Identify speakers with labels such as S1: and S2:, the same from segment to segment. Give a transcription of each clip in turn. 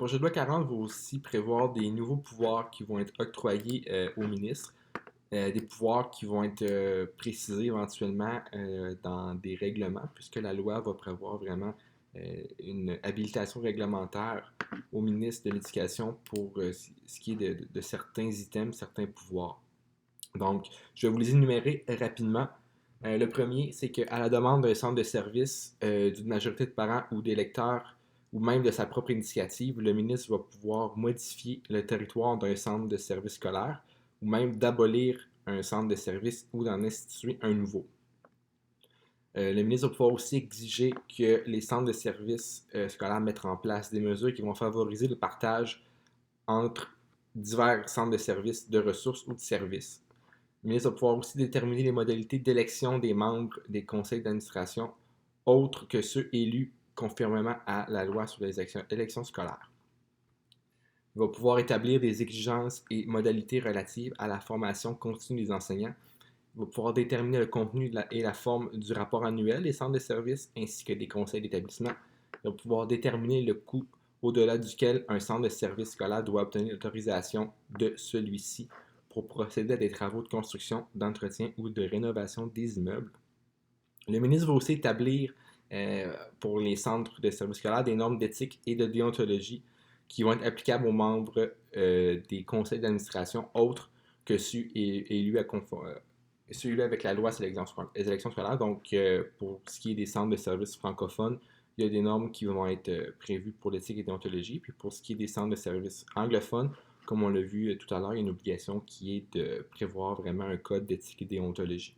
S1: projet de loi 40 va aussi prévoir des nouveaux pouvoirs qui vont être octroyés au ministre, des pouvoirs qui vont être précisés éventuellement dans des règlements, puisque la loi va prévoir vraiment une habilitation réglementaire au ministre de l'Éducation pour ce qui est de certains items, certains pouvoirs. Donc, je vais vous les énumérer rapidement. Le premier, c'est qu'à la demande d'un centre de service, d'une majorité de parents ou d'électeurs, ou même de sa propre initiative, le ministre va pouvoir modifier le territoire d'un centre de service scolaire, ou même d'abolir un centre de service ou d'en instituer un nouveau. Le ministre va pouvoir aussi exiger que les centres de services scolaires mettent en place des mesures qui vont favoriser le partage entre divers centres de services, de ressources ou de services. Le ministre va pouvoir aussi déterminer les modalités d'élection des membres des conseils d'administration autres que ceux élus conformément à la loi sur les élections scolaires. Il va pouvoir établir des exigences et modalités relatives à la formation continue des enseignants. Il va pouvoir déterminer le contenu et la forme du rapport annuel des centres de services ainsi que des conseils d'établissement. Il va pouvoir déterminer le coût au-delà duquel un centre de service scolaire doit obtenir l'autorisation de celui-ci pour procéder à des travaux de construction, d'entretien ou de rénovation des immeubles. Le ministre va aussi établir pour les centres de services scolaires des normes d'éthique et de déontologie qui vont être applicables aux membres des conseils d'administration autres que ceux élus avec la loi sur les élections scolaires. Donc, pour ce qui est des centres de services francophones, il y a des normes qui vont être prévues pour l'éthique et déontologie. Puis pour ce qui est des centres de services anglophones, comme on l'a vu tout à l'heure, il y a une obligation qui est de prévoir vraiment un code d'éthique et déontologie.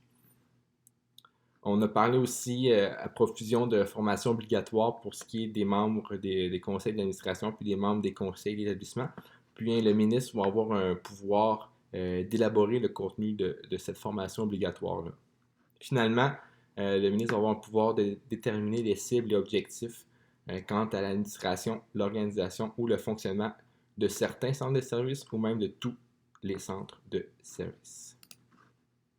S1: On a parlé aussi à profusion de formation obligatoire pour ce qui est des membres des conseils d'administration puis des membres des conseils d'établissement. Puis le ministre va avoir un pouvoir d'élaborer le contenu de cette formation obligatoire-là. Finalement, le ministre va avoir un pouvoir de déterminer les cibles et objectifs quant à l'administration, l'organisation ou le fonctionnement de certains centres de services ou même de tous les centres de services.